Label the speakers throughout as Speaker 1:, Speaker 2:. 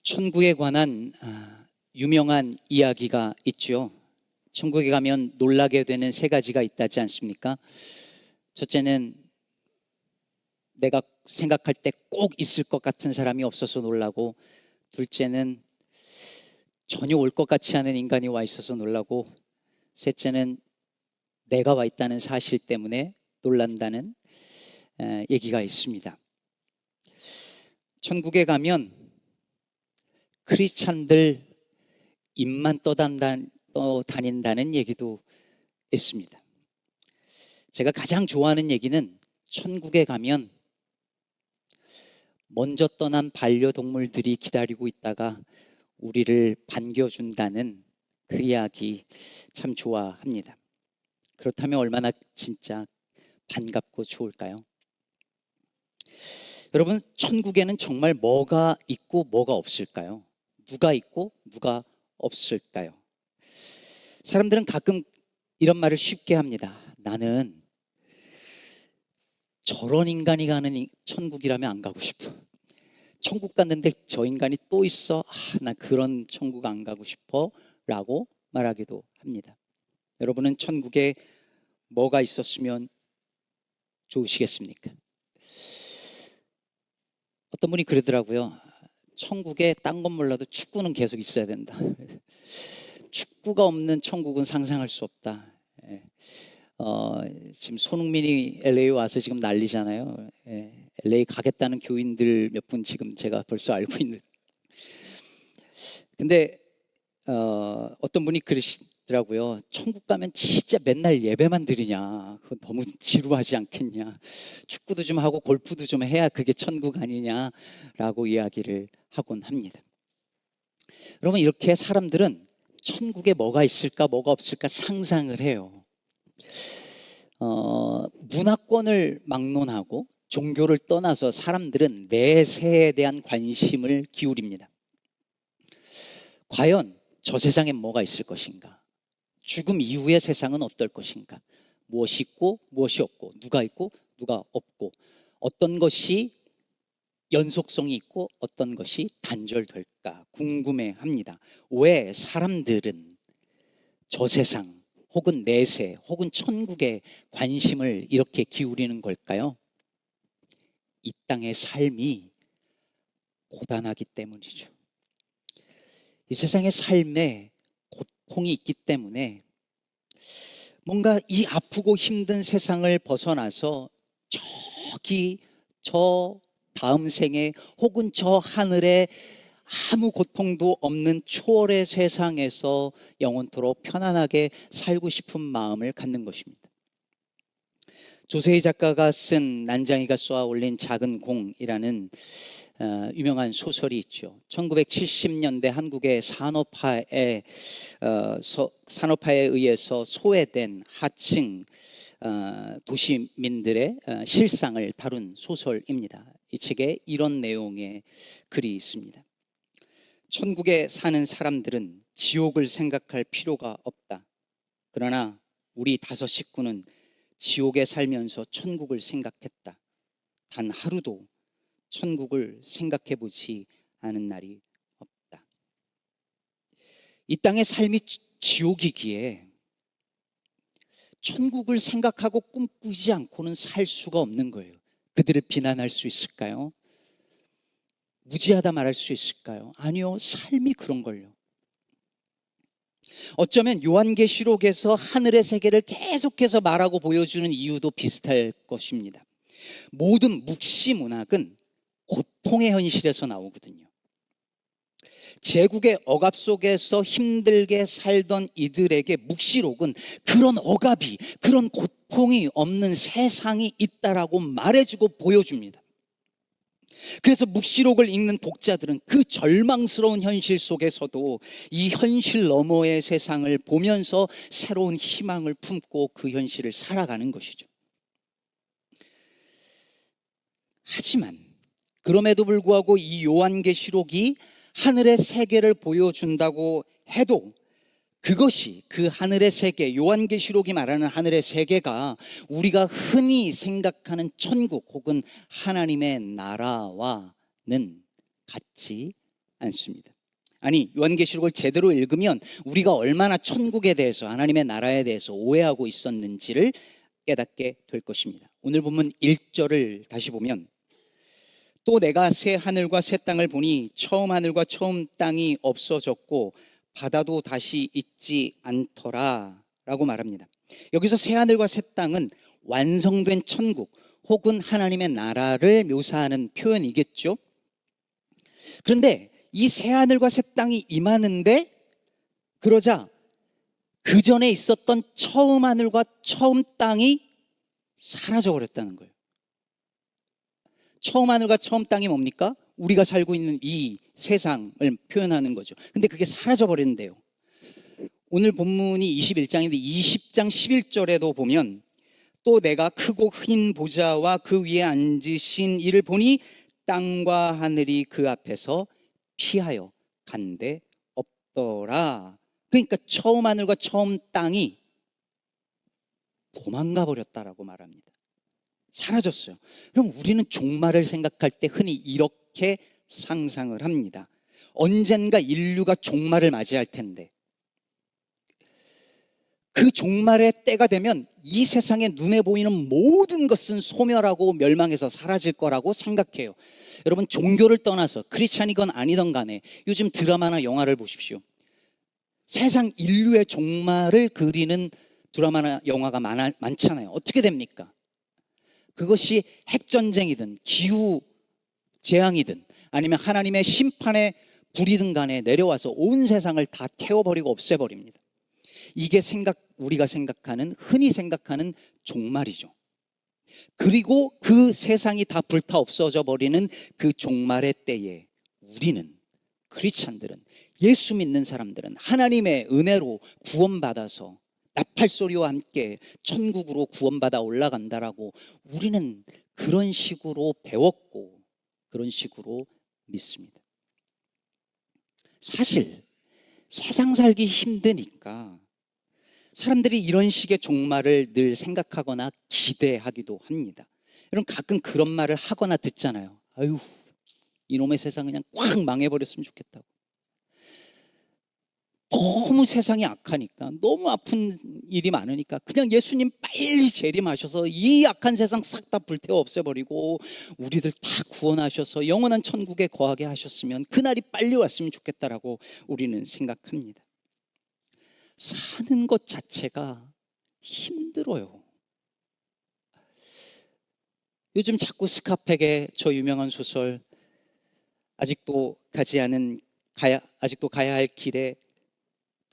Speaker 1: 천국에 관한 유명한 이야기가 있죠. 천국에 가면 놀라게 되는 세 가지가 있다지 않습니까? 첫째는 내가 생각할 때 꼭 있을 것 같은 사람이 없어서 놀라고, 둘째는 전혀 올 것 같지 않은 인간이 와 있어서 놀라고, 셋째는 내가 와 있다는 사실 때문에 놀란다는 얘기가 있습니다. 천국에 가면 크리스찬들 입만 떠다닌다는 얘기도 있습니다. 제가 가장 좋아하는 얘기는 천국에 가면 먼저 떠난 반려동물들이 기다리고 있다가 우리를 반겨준다는 그 이야기 참 좋아합니다. 그렇다면 얼마나 진짜 반갑고 좋을까요? 여러분, 천국에는 정말 뭐가 있고 뭐가 없을까요? 누가 있고 누가 없을까요? 사람들은 가끔 이런 말을 쉽게 합니다. 나는 저런 인간이 가는 천국이라면 안 가고 싶어. 천국 갔는데 저 인간이 또 있어. 나 그런 천국 안 가고 싶어 라고 말하기도 합니다. 여러분은 천국에 뭐가 있었으면 좋으시겠습니까? 어떤 분이 그러더라고요. 천국에 딴 건 몰라도 축구는 계속 있어야 된다. 축구가 없는 천국은 상상할 수 없다. 지금 손흥민이 LA 와서 지금 난리잖아요. LA 가겠다는 교인들 몇 분 지금 제가 벌써 알고 있는. 근데 어떤 분이 그러시더라고요. 천국 가면 진짜 맨날 예배만 드리냐? 그건 너무 지루하지 않겠냐? 축구도 좀 하고 골프도 좀 해야 그게 천국 아니냐라고 이야기를 하곤 합니다. 여러분, 이렇게 사람들은 천국에 뭐가 있을까 뭐가 없을까 상상을 해요. 문화권을 막론하고 종교를 떠나서 사람들은 내세에 대한 관심을 기울입니다. 과연 저 세상엔 뭐가 있을 것인가? 죽음 이후의 세상은 어떨 것인가? 무엇이 있고 무엇이 없고, 누가 있고 누가 없고, 어떤 것이 연속성이 있고 어떤 것이 단절될까 궁금해합니다. 왜 사람들은 저 세상 혹은 내세 혹은 천국에 관심을 이렇게 기울이는 걸까요? 이 땅의 삶이 고단하기 때문이죠. 이 세상의 삶에 고통이 있기 때문에 뭔가 이 아프고 힘든 세상을 벗어나서 저기 저 다음 생에 혹은 저 하늘에 아무 고통도 없는 초월의 세상에서 영원토록 편안하게 살고 싶은 마음을 갖는 것입니다. 조세희 작가가 쓴 난장이가 쏘아 올린 작은 공이라는 유명한 소설이 있죠. 1970년대 한국의 산업화에 의해서 소외된 하층 도시민들의 실상을 다룬 소설입니다. 이 책에 이런 내용의 글이 있습니다. 천국에 사는 사람들은 지옥을 생각할 필요가 없다. 그러나 우리 5 식구는 지옥에 살면서 천국을 생각했다. 단 하루도 천국을 생각해 보지 않은 날이 없다. 이 땅의 삶이 지옥이기에 천국을 생각하고 꿈꾸지 않고는 살 수가 없는 거예요. 그들을 비난할 수 있을까요? 무지하다 말할 수 있을까요? 아니요, 삶이 그런 걸요. 어쩌면 요한계시록에서 하늘의 세계를 계속해서 말하고 보여주는 이유도 비슷할 것입니다. 모든 묵시 문학은 고통의 현실에서 나오거든요. 제국의 억압 속에서 힘들게 살던 이들에게 묵시록은 그런 억압이, 그런 고통이 없는 세상이 있다라고 말해주고 보여줍니다. 그래서 묵시록을 읽는 독자들은 그 절망스러운 현실 속에서도 이 현실 너머의 세상을 보면서 새로운 희망을 품고 그 현실을 살아가는 것이죠. 하지만 그럼에도 불구하고 이 요한계시록이 하늘의 세계를 보여준다고 해도 그것이 그 하늘의 세계, 요한계시록이 말하는 하늘의 세계가 우리가 흔히 생각하는 천국 혹은 하나님의 나라와는 같지 않습니다. 아니, 요한계시록을 제대로 읽으면 우리가 얼마나 천국에 대해서, 하나님의 나라에 대해서 오해하고 있었는지를 깨닫게 될 것입니다. 오늘 본문 1절을 다시 보면, 또 내가 새 하늘과 새 땅을 보니 처음 하늘과 처음 땅이 없어졌고 바다도 다시 있지 않더라 라고 말합니다. 여기서 새 하늘과 새 땅은 완성된 천국 혹은 하나님의 나라를 묘사하는 표현이겠죠. 그런데 이 새 하늘과 새 땅이 임하는데, 그러자 그 전에 있었던 처음 하늘과 처음 땅이 사라져 버렸다는 거예요. 처음 하늘과 처음 땅이 뭡니까? 우리가 살고 있는 이 세상을 표현하는 거죠. 근데 그게 사라져 버렸는데요. 오늘 본문이 21장인데 20장 11절에도 보면, 또 내가 크고 흰 보좌와 그 위에 앉으신 이를 보니 땅과 하늘이 그 앞에서 피하여 간데 없더라. 그러니까 처음 하늘과 처음 땅이 도망가 버렸다라고 말합니다. 사라졌어요. 그럼 우리는 종말을 생각할 때 흔히 이렇게 상상을 합니다. 언젠가 인류가 종말을 맞이할 텐데, 그 종말의 때가 되면 이 세상에 눈에 보이는 모든 것은 소멸하고 멸망해서 사라질 거라고 생각해요. 여러분, 종교를 떠나서 크리스찬이건 아니던 간에 요즘 드라마나 영화를 보십시오. 세상 인류의 종말을 그리는 드라마나 영화가 많잖아요. 어떻게 됩니까? 그것이 핵전쟁이든 기후재앙이든 아니면 하나님의 심판의 불이든 간에 내려와서 온 세상을 다 태워버리고 없애버립니다. 이게 우리가 흔히 생각하는 종말이죠. 그리고 그 세상이 다 불타 없어져 버리는 그 종말의 때에 우리는, 크리스찬들은, 예수 믿는 사람들은 하나님의 은혜로 구원받아서 나팔소리와 함께 천국으로 구원받아 올라간다라고 우리는 그런 식으로 배웠고 그런 식으로 믿습니다. 사실 세상 살기 힘드니까 사람들이 이런 식의 종말을 늘 생각하거나 기대하기도 합니다. 여러분, 가끔 그런 말을 하거나 듣잖아요. 아유, 이놈의 세상 그냥 꽉 망해버렸으면 좋겠다고. 너무 세상이 악하니까, 너무 아픈 일이 많으니까 그냥 예수님 빨리 재림하셔서 이 악한 세상 싹 다 불태워 없애버리고 우리들 다 구원하셔서 영원한 천국에 거하게 하셨으면 그날이 빨리 왔으면 좋겠다라고 우리는 생각합니다. 사는 것 자체가 힘들어요. 요즘 자꾸 스카펙의 저 유명한 소설 아직도 가야 할 길에,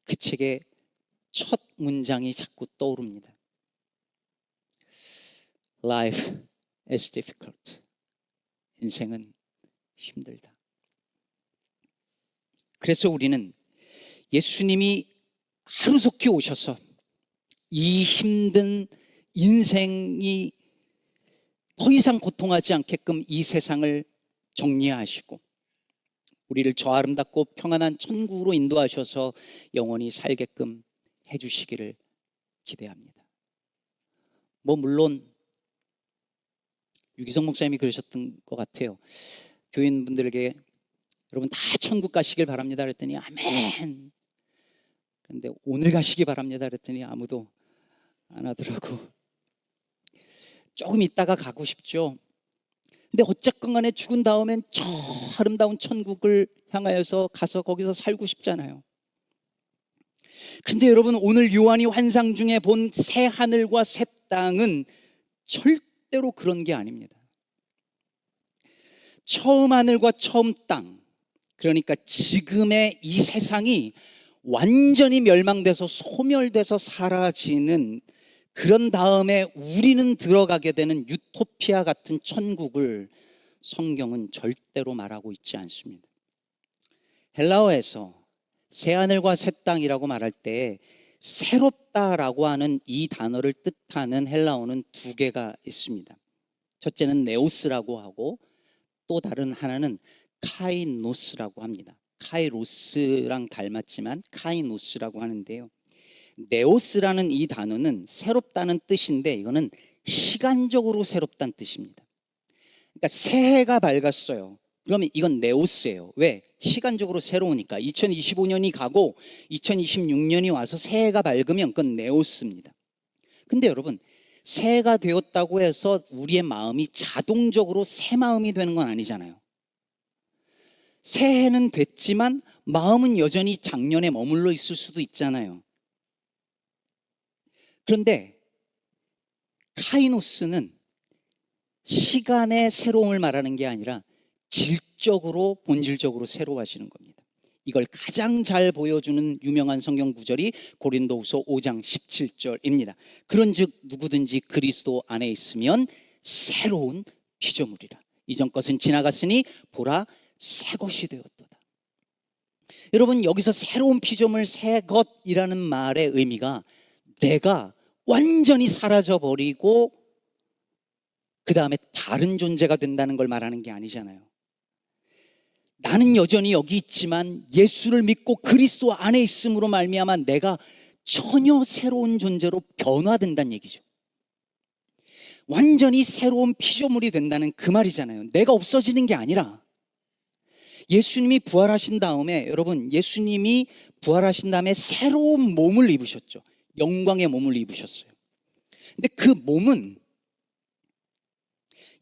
Speaker 1: 그 책의 첫 문장이 자꾸 떠오릅니다. Life is difficult. 인생은 힘들다. 그래서 우리는 예수님이 하루속히 오셔서 이 힘든 인생이 더 이상 고통하지 않게끔 이 세상을 정리하시고 우리를 저 아름답고 평안한 천국으로 인도하셔서 영원히 살게끔 해주시기를 기대합니다. 물론 유기성 목사님이 그러셨던 것 같아요. 교인분들에게 여러분 다 천국 가시길 바랍니다 그랬더니 아멘. 그런데 오늘 가시기 바랍니다 그랬더니 아무도 안 하더라고. 조금 있다가 가고 싶죠. 근데 어쨌건 간에 죽은 다음엔 저 아름다운 천국을 향하여서 가서 거기서 살고 싶잖아요. 근데 여러분, 오늘 요한이 환상 중에 본 새 하늘과 새 땅은 절대로 그런 게 아닙니다. 처음 하늘과 처음 땅, 그러니까 지금의 이 세상이 완전히 멸망돼서 소멸돼서 사라지는, 그런 다음에 우리는 들어가게 되는 유토피아 같은 천국을 성경은 절대로 말하고 있지 않습니다. 헬라어에서 새하늘과 새 땅이라고 말할 때 새롭다라고 하는 이 단어를 뜻하는 헬라어는 두 개가 있습니다. 첫째는 네오스라고 하고 또 다른 하나는 카이노스라고 합니다. 카이로스랑 닮았지만 카이노스라고 하는데요. 네오스라는 이 단어는 새롭다는 뜻인데 이거는 시간적으로 새롭다는 뜻입니다. 그러니까 새해가 밝았어요. 그러면 이건 네오스예요. 왜? 시간적으로 새로우니까. 2025년이 가고 2026년이 와서 새해가 밝으면 그건 네오스입니다. 근데 여러분, 새해가 되었다고 해서 우리의 마음이 자동적으로 새 마음이 되는 건 아니잖아요. 새해는 됐지만 마음은 여전히 작년에 머물러 있을 수도 있잖아요. 그런데 카이노스는 시간의 새로움을 말하는 게 아니라 질적으로, 본질적으로 새로워지는 겁니다. 이걸 가장 잘 보여주는 유명한 성경 구절이 고린도후서 5장 17절입니다. 그런즉 누구든지 그리스도 안에 있으면 새로운 피조물이라. 이전 것은 지나갔으니 보라 새 것이 되었도다. 여러분, 여기서 새로운 피조물, 새 것이라는 말의 의미가 내가 완전히 사라져버리고 그 다음에 다른 존재가 된다는 걸 말하는 게 아니잖아요. 나는 여전히 여기 있지만 예수를 믿고 그리스도 안에 있음으로 말미암아 내가 전혀 새로운 존재로 변화된다는 얘기죠. 완전히 새로운 피조물이 된다는 그 말이잖아요. 내가 없어지는 게 아니라 예수님이 부활하신 다음에, 여러분, 예수님이 부활하신 다음에 새로운 몸을 입으셨죠. 영광의 몸을 입으셨어요. 근데 그 몸은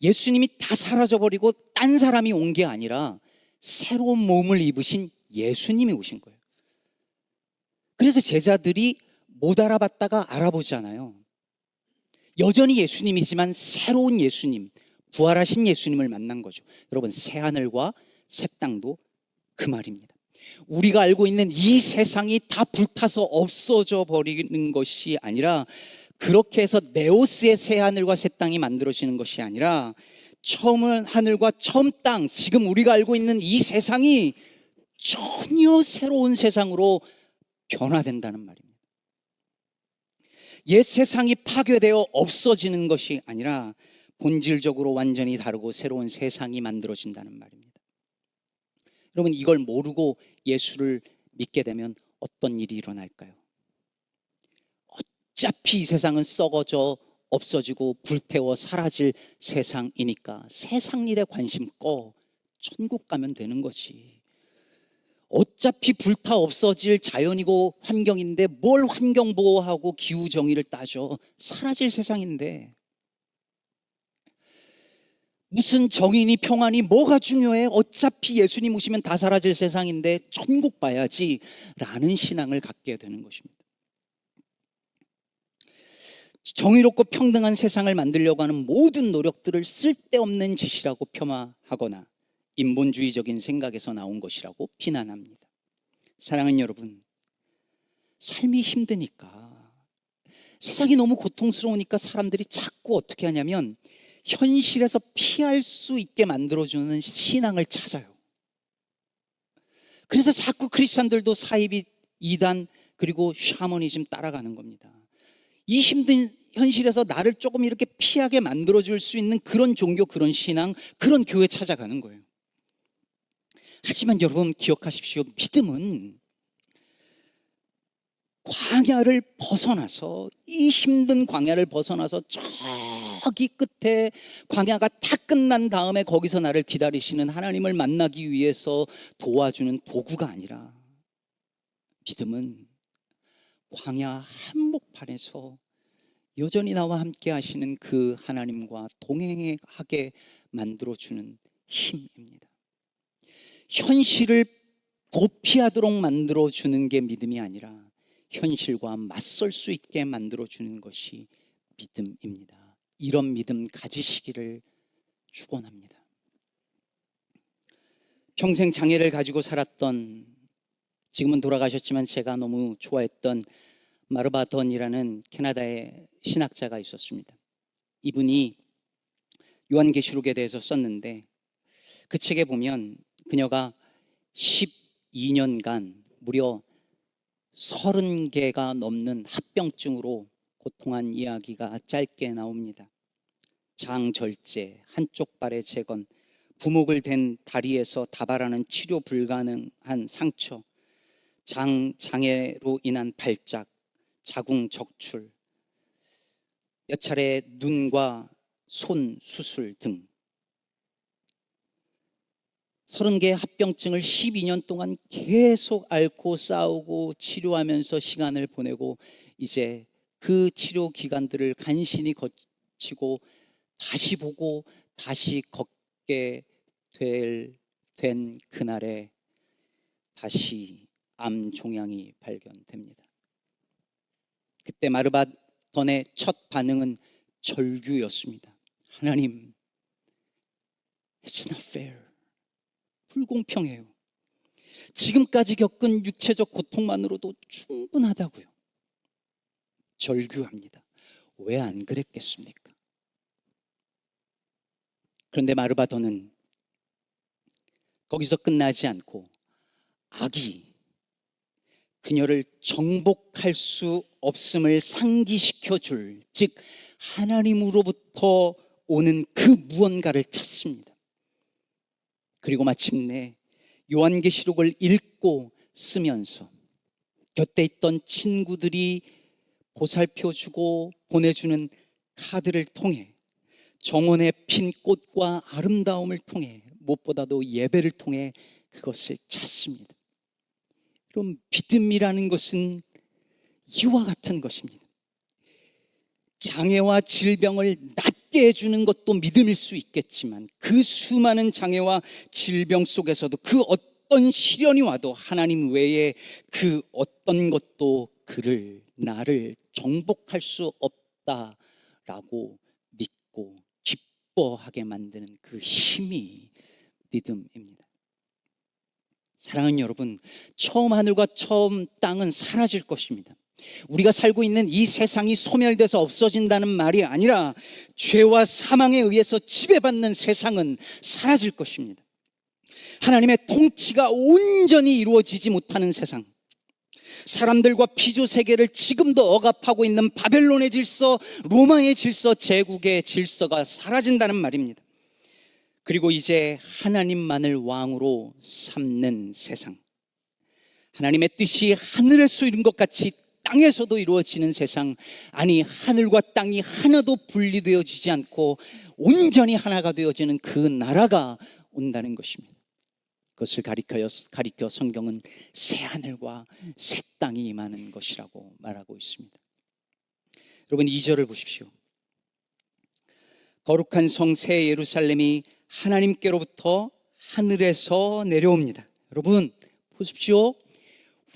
Speaker 1: 예수님이 다 사라져버리고 딴 사람이 온 게 아니라 새로운 몸을 입으신 예수님이 오신 거예요. 그래서 제자들이 못 알아봤다가 알아보잖아요. 여전히 예수님이지만 새로운 예수님, 부활하신 예수님을 만난 거죠. 여러분, 새하늘과 새 땅도 그 말입니다. 우리가 알고 있는 이 세상이 다 불타서 없어져 버리는 것이 아니라, 그렇게 해서 네오스의 새 하늘과 새 땅이 만들어지는 것이 아니라 처음 하늘과 처음 땅, 지금 우리가 알고 있는 이 세상이 전혀 새로운 세상으로 변화된다는 말입니다. 옛 세상이 파괴되어 없어지는 것이 아니라 본질적으로 완전히 다르고 새로운 세상이 만들어진다는 말입니다. 여러분, 이걸 모르고 예수를 믿게 되면 어떤 일이 일어날까요? 어차피 이 세상은 썩어져 없어지고 불태워 사라질 세상이니까 세상 일에 관심 꺼 천국 가면 되는 거지. 어차피 불타 없어질 자연이고 환경인데 뭘 환경 보호하고 기후 정의를 따져. 사라질 세상인데 무슨 정의니 평안이 뭐가 중요해? 어차피 예수님 오시면 다 사라질 세상인데 천국 봐야지 라는 신앙을 갖게 되는 것입니다. 정의롭고 평등한 세상을 만들려고 하는 모든 노력들을 쓸데없는 짓이라고 폄하하거나 인본주의적인 생각에서 나온 것이라고 비난합니다. 사랑하는 여러분, 삶이 힘드니까, 세상이 너무 고통스러우니까 사람들이 자꾸 어떻게 하냐면 현실에서 피할 수 있게 만들어주는 신앙을 찾아요. 그래서 자꾸 크리스찬들도 사이비, 이단, 그리고 샤머니즘 따라가는 겁니다. 이 힘든 현실에서 나를 조금 이렇게 피하게 만들어줄 수 있는 그런 종교, 그런 신앙, 그런 교회 찾아가는 거예요. 하지만 여러분 기억하십시오. 믿음은 광야를 벗어나서, 이 힘든 광야를 벗어나서 저기 끝에 광야가 다 끝난 다음에 거기서 나를 기다리시는 하나님을 만나기 위해서 도와주는 도구가 아니라, 믿음은 광야 한복판에서 여전히 나와 함께 하시는 그 하나님과 동행하게 만들어주는 힘입니다. 현실을 도피하도록 만들어주는 게 믿음이 아니라 현실과 맞설 수 있게 만들어주는 것이 믿음입니다. 이런 믿음 가지시기를 축원합니다. 평생 장애를 가지고 살았던, 지금은 돌아가셨지만 제가 너무 좋아했던 마르바던이라는 캐나다의 신학자가 있었습니다. 이분이 요한계시록에 대해서 썼는데, 그 책에 보면 그녀가 12년간 무려 30개가 넘는 합병증으로 고통한 이야기가 짧게 나옵니다. 장절제, 한쪽 발의 재건, 부목을 댄 다리에서 다발하는 치료 불가능한 상처, 장애로 인한 발작, 자궁 적출, 몇 차례 눈과 손 수술 등 30개 합병증을 12년 동안 계속 앓고 싸우고 치료하면서 시간을 보내고 이제 그 치료 기간들을 간신히 거치고 다시 보고 다시 걷게 된 그날에 다시 암 종양이 발견됩니다. 그때 마르바던의 첫 반응은 절규였습니다. 하나님, It's not fair. 불공평해요. 지금까지 겪은 육체적 고통만으로도 충분하다고요. 절규합니다. 왜 안 그랬겠습니까? 그런데 마르바던은 거기서 끝나지 않고 악이 그녀를 정복할 수 없음을 상기시켜 줄, 즉 하나님으로부터 오는 그 무언가를 찾습니다. 그리고 마침내 요한계시록을 읽고 쓰면서 곁에 있던 친구들이 보살펴주고 보내주는 카드를 통해, 정원에 핀 꽃과 아름다움을 통해, 무엇보다도 예배를 통해 그것을 찾습니다. 그럼 믿음이라는 것은 이와 같은 것입니다. 장애와 질병을 낫게 해주는 것도 믿음일 수 있겠지만 그 수많은 장애와 질병 속에서도 그 어떤 시련이 와도 하나님 외에 그 어떤 것도 나를 정복할 수 없다라고 믿고 기뻐하게 만드는 그 힘이 믿음입니다. 사랑하는 여러분, 처음 하늘과 처음 땅은 사라질 것입니다. 우리가 살고 있는 이 세상이 소멸돼서 없어진다는 말이 아니라 죄와 사망에 의해서 지배받는 세상은 사라질 것입니다. 하나님의 통치가 온전히 이루어지지 못하는 세상, 사람들과 피조 세계를 지금도 억압하고 있는 바벨론의 질서, 로마의 질서, 제국의 질서가 사라진다는 말입니다. 그리고 이제 하나님만을 왕으로 삼는 세상, 하나님의 뜻이 하늘에서 이룬 것 같이 땅에서도 이루어지는 세상, 아니 하늘과 땅이 하나도 분리되어지지 않고 온전히 하나가 되어지는 그 나라가 온다는 것입니다. 그것을 가리켜 성경은 새 하늘과 새 땅이 임하는 것이라고 말하고 있습니다. 여러분 2절을 보십시오. 거룩한 성 새 예루살렘이 하나님께로부터 하늘에서 내려옵니다. 여러분 보십시오.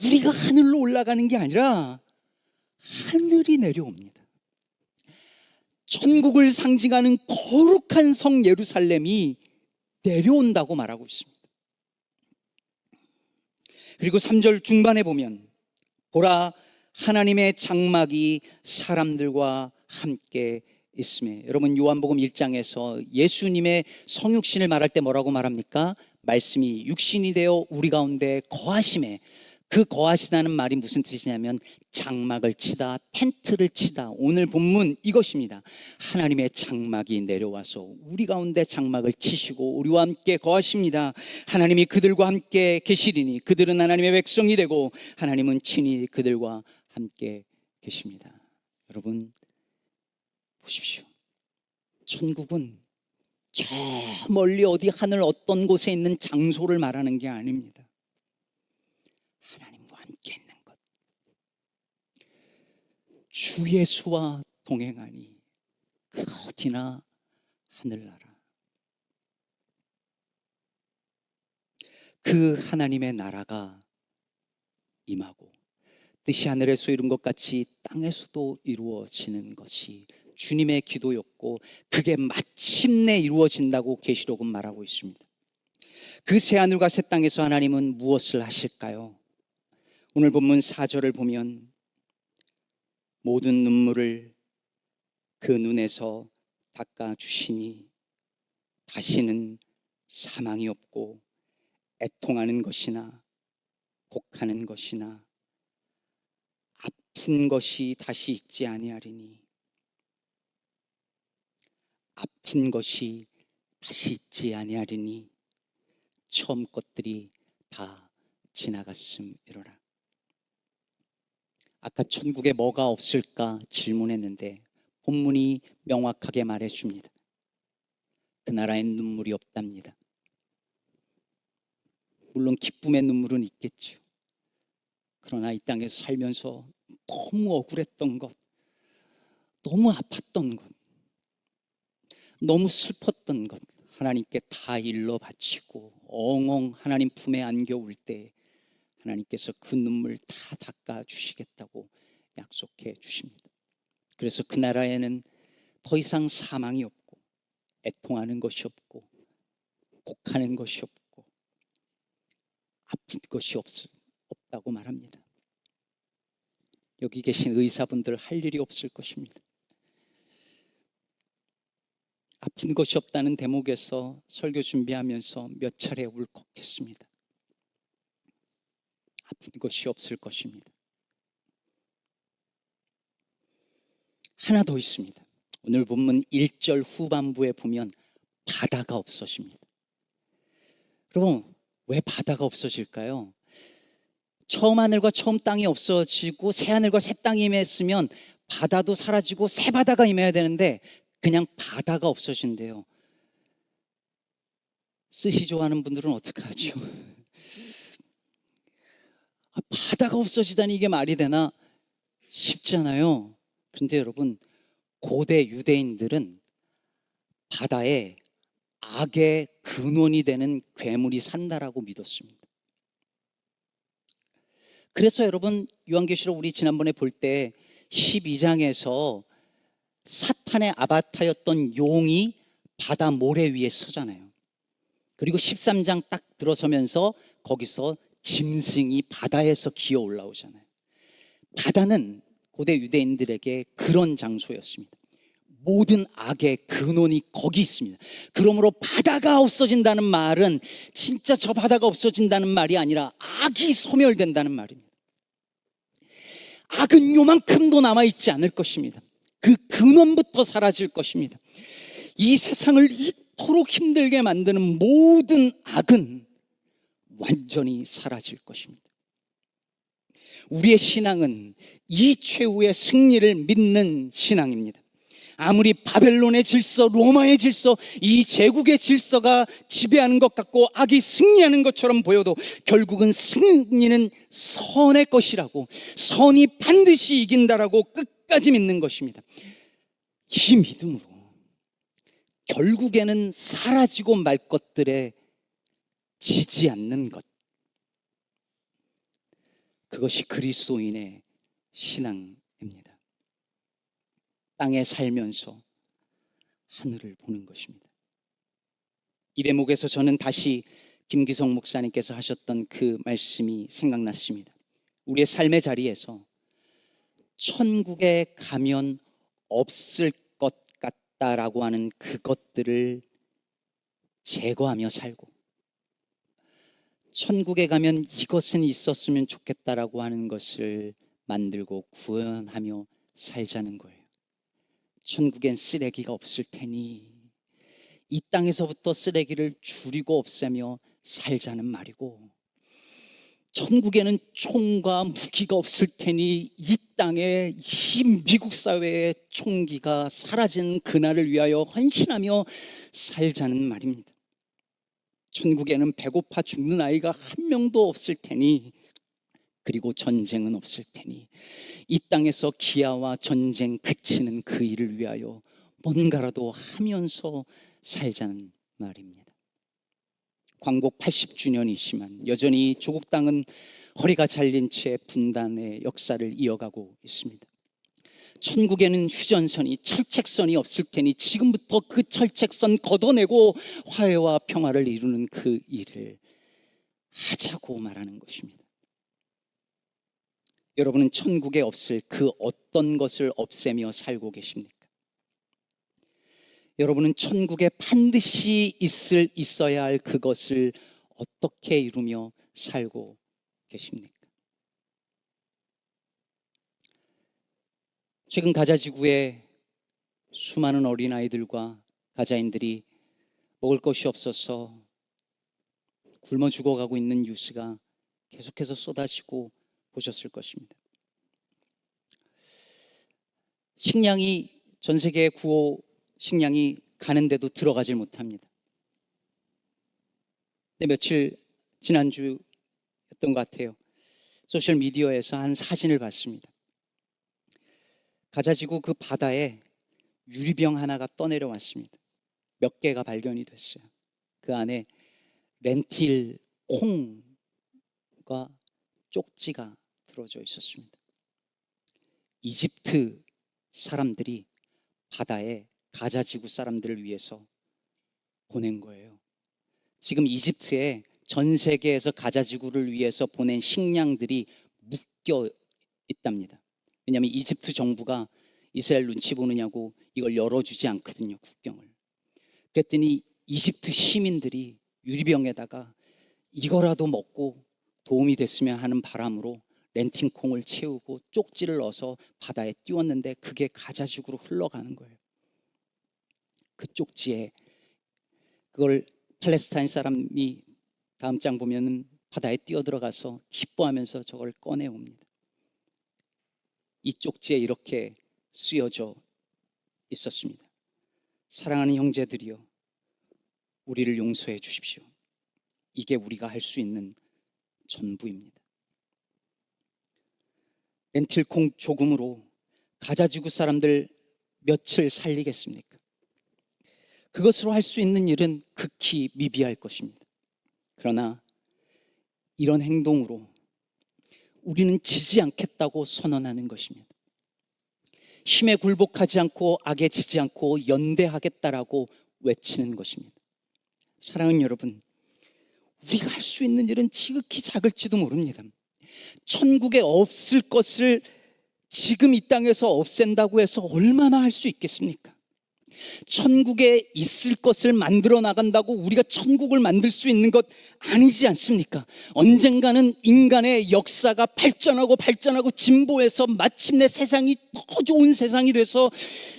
Speaker 1: 우리가 하늘로 올라가는 게 아니라 하늘이 내려옵니다. 천국을 상징하는 거룩한 성 예루살렘이 내려온다고 말하고 있습니다. 그리고 3절 중반에 보면 보라, 하나님의 장막이 사람들과 함께 있음에, 여러분 요한복음 1장에서 예수님의 성육신을 말할 때 뭐라고 말합니까? 말씀이 육신이 되어 우리 가운데 거하심에, 그 거하시다는 말이 무슨 뜻이냐면 장막을 치다, 텐트를 치다. 오늘 본문 이것입니다. 하나님의 장막이 내려와서 우리 가운데 장막을 치시고 우리와 함께 거하십니다. 하나님이 그들과 함께 계시리니 그들은 하나님의 백성이 되고 하나님은 친히 그들과 함께 계십니다. 여러분 보십시오. 천국은 저 멀리 어디 하늘 어떤 곳에 있는 장소를 말하는 게 아닙니다. 하나님과 함께 있는 것. 주 예수와 동행하니 그 어디나 하늘나라. 그 하나님의 나라가 임하고 뜻이 하늘에서 이룬 것 같이 땅에서도 이루어지는 것이 주님의 기도였고 그게 마침내 이루어진다고 계시록은 말하고 있습니다. 그 새하늘과 새 땅에서 하나님은 무엇을 하실까요? 오늘 본문 4절을 보면 모든 눈물을 그 눈에서 닦아주시니 다시는 사망이 없고 애통하는 것이나 곡하는 것이나 아픈 것이 다시 있지 아니하리니, 아픈 것이 다시 있지 아니하리니 처음 것들이 다 지나갔음이로라. 아까 천국에 뭐가 없을까 질문했는데 본문이 명확하게 말해줍니다. 그 나라엔 눈물이 없답니다. 물론 기쁨의 눈물은 있겠죠. 그러나 이 땅에서 살면서 너무 억울했던 것, 너무 아팠던 것, 너무 슬펐던 것 하나님께 다 일러 바치고 엉엉 하나님 품에 안겨올 때 하나님께서 그 눈물 다 닦아 주시겠다고 약속해 주십니다. 그래서 그 나라에는 더 이상 사망이 없고 애통하는 것이 없고 곡하는 것이 없고 아픈 것이 없다고 말합니다. 여기 계신 의사분들 할 일이 없을 것입니다. 아픈 것이 없다는 대목에서 설교 준비하면서 몇 차례 울컥했습니다. 아픈 것이 없을 것입니다. 하나 더 있습니다. 오늘 본문 1절 후반부에 보면 바다가 없어집니다. 여러분, 왜 바다가 없어질까요? 처음 하늘과 처음 땅이 없어지고 새 하늘과 새 땅이 임했으면 바다도 사라지고 새 바다가 임해야 되는데 그냥 바다가 없어진대요. 스시 좋아하는 분들은 어떡하죠? 바다가 없어지다니 이게 말이 되나 싶잖아요. 그런데 여러분, 고대 유대인들은 바다에 악의 근원이 되는 괴물이 산다라고 믿었습니다. 그래서 여러분, 요한계시록 우리 지난번에 볼 때 12장에서 사탄의 아바타였던 용이 바다 모래 위에 서잖아요. 그리고 13장 딱 들어서면서 거기서 짐승이 바다에서 기어 올라오잖아요. 바다는 고대 유대인들에게 그런 장소였습니다. 모든 악의 근원이 거기 있습니다. 그러므로 바다가 없어진다는 말은 진짜 저 바다가 없어진다는 말이 아니라 악이 소멸된다는 말입니다. 악은 요만큼도 남아있지 않을 것입니다. 그 근원부터 사라질 것입니다. 이 세상을 이토록 힘들게 만드는 모든 악은 완전히 사라질 것입니다. 우리의 신앙은 이 최후의 승리를 믿는 신앙입니다. 아무리 바벨론의 질서, 로마의 질서, 이 제국의 질서가 지배하는 것 같고 악이 승리하는 것처럼 보여도 결국은 승리는 선의 것이라고, 선이 반드시 이긴다라고 끝까지 믿는 것입니다. 이 믿음으로 결국에는 사라지고 말 것들에 지지 않는 것, 그것이 그리스도인의 신앙입니다. 땅에 살면서 하늘을 보는 것입니다. 이 대목에서 저는 다시 김기성 목사님께서 하셨던 그 말씀이 생각났습니다. 우리의 삶의 자리에서 천국에 가면 없을 것 같다라고 하는 그것들을 제거하며 살고, 천국에 가면 이것은 있었으면 좋겠다라고 하는 것을 만들고 구현하며 살자는 거예요. 천국엔 쓰레기가 없을 테니 이 땅에서부터 쓰레기를 줄이고 없애며 살자는 말이고, 천국에는 총과 무기가 없을 테니 이 땅에 이 미국 사회의 총기가 사라지는 그날을 위하여 헌신하며 살자는 말입니다. 천국에는 배고파 죽는 아이가 한 명도 없을 테니, 그리고 전쟁은 없을 테니 이 땅에서 기아와 전쟁 그치는 그 일을 위하여 뭔가라도 하면서 살자는 말입니다. 광복 80주년이지만 여전히 조국 땅은 허리가 잘린 채 분단의 역사를 이어가고 있습니다. 천국에는 휴전선이, 철책선이 없을 테니 지금부터 그 철책선 걷어내고 화해와 평화를 이루는 그 일을 하자고 말하는 것입니다. 여러분은 천국에 없을 그 어떤 것을 없애며 살고 계십니까? 여러분은 천국에 반드시 있어야 할 그것을 어떻게 이루며 살고 계십니까? 최근 가자지구에 수많은 어린아이들과 가자인들이 먹을 것이 없어서 굶어 죽어가고 있는 뉴스가 계속해서 쏟아지고 보셨을 것입니다. 식량이, 전 세계 구호 식량이 가는데도 들어가질 못합니다. 근데 며칠 지난주였던 것 같아요. 소셜미디어에서 한 사진을 봤습니다. 가자지구 그 바다에 유리병 하나가 떠내려왔습니다. 몇 개가 발견이 됐어요. 그 안에 렌틸 콩과 쪽지가 들어져 있었습니다. 이집트 사람들이 바다에 가자지구 사람들을 위해서 보낸 거예요. 지금 이집트에 전 세계에서 가자지구를 위해서 보낸 식량들이 묶여 있답니다. 왜냐하면 이집트 정부가 이스라엘 눈치 보느냐고 이걸 열어주지 않거든요, 국경을. 그랬더니 이집트 시민들이 유리병에다가 이거라도 먹고 도움이 됐으면 하는 바람으로 렌팅콩을 채우고 쪽지를 넣어서 바다에 띄웠는데 그게 가자지구로 흘러가는 거예요. 그 쪽지에 그걸 팔레스타인 사람이 다음 장 보면은 바다에 뛰어들어가서 기뻐하면서 저걸 꺼내옵니다. 이 쪽지에 이렇게 쓰여져 있었습니다. 사랑하는 형제들이여, 우리를 용서해 주십시오. 이게 우리가 할 수 있는 전부입니다. 렌틸콩 조금으로 가자지구 사람들 며칠 살리겠습니까? 그것으로 할 수 있는 일은 극히 미비할 것입니다. 그러나 이런 행동으로 우리는 지지 않겠다고 선언하는 것입니다. 힘에 굴복하지 않고 악에 지지 않고 연대하겠다라고 외치는 것입니다. 사랑하는 여러분, 우리가 할 수 있는 일은 지극히 작을지도 모릅니다. 천국에 없을 것을 지금 이 땅에서 없앤다고 해서 얼마나 할 수 있겠습니까? 천국에 있을 것을 만들어 나간다고 우리가 천국을 만들 수 있는 것 아니지 않습니까? 언젠가는 인간의 역사가 발전하고 진보해서 마침내 세상이 더 좋은 세상이 돼서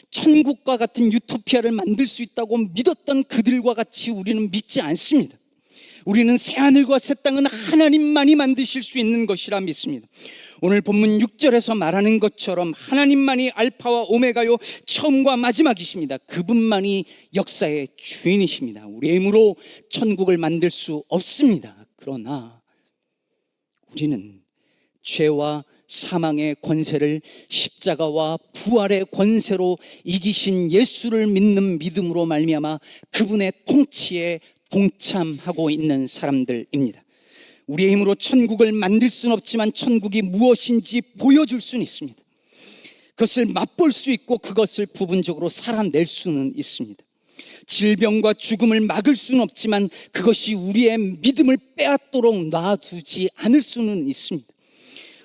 Speaker 1: 천국과 같은 유토피아를 만들 수 있다고 믿었던 그들과 같이 우리는 믿지 않습니다. 우리는 새하늘과 새 땅은 하나님만이 만드실 수 있는 것이라 믿습니다. 오늘 본문 6절에서 말하는 것처럼 하나님만이 알파와 오메가요, 처음과 마지막이십니다. 그분만이 역사의 주인이십니다. 우리의 힘으로 천국을 만들 수 없습니다. 그러나 우리는 죄와 사망의 권세를 십자가와 부활의 권세로 이기신 예수를 믿는 믿음으로 말미암아 그분의 통치에 동참하고 있는 사람들입니다. 우리의 힘으로 천국을 만들 수는 없지만 천국이 무엇인지 보여줄 수는 있습니다. 그것을 맛볼 수 있고 그것을 부분적으로 살아낼 수는 있습니다. 질병과 죽음을 막을 수는 없지만 그것이 우리의 믿음을 빼앗도록 놔두지 않을 수는 있습니다.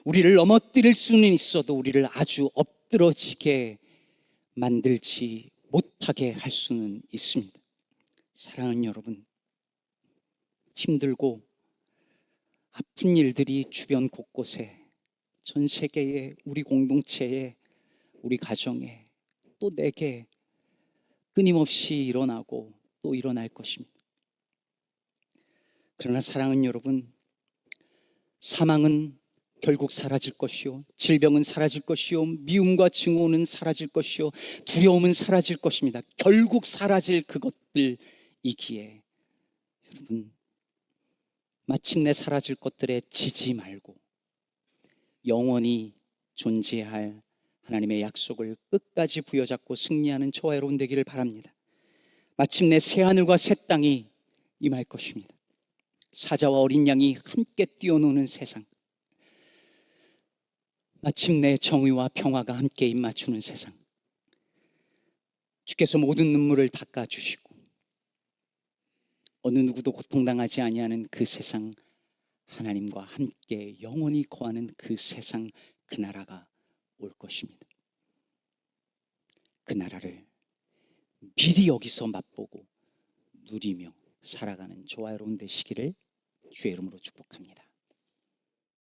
Speaker 1: 우리를 넘어뜨릴 수는 있어도 우리를 아주 엎드러지게 만들지 못하게 할 수는 있습니다. 사랑하는 여러분, 힘들고 아픈 일들이 주변 곳곳에, 전 세계에, 우리 공동체에, 우리 가정에, 또 내게 끊임없이 일어나고 또 일어날 것입니다. 그러나 사랑하는 여러분, 사망은 결국 사라질 것이요, 질병은 사라질 것이요, 미움과 증오는 사라질 것이요, 두려움은 사라질 것입니다. 결국 사라질 그것들이기에 여러분, 마침내 사라질 것들에 지지 말고 영원히 존재할 하나님의 약속을 끝까지 부여잡고 승리하는 저와 여러분 되기를 바랍니다. 마침내 새하늘과 새 땅이 임할 것입니다. 사자와 어린 양이 함께 뛰어노는 세상, 마침내 정의와 평화가 함께 입맞추는 세상, 주께서 모든 눈물을 닦아주시고 어느 누구도 고통당하지 아니하는 그 세상, 하나님과 함께 영원히 거하는 그 세상, 그 나라가 올 것입니다. 그 나라를 미리 여기서 맛보고 누리며 살아가는 저와 여러분 되시기를 주의 이름으로 축복합니다.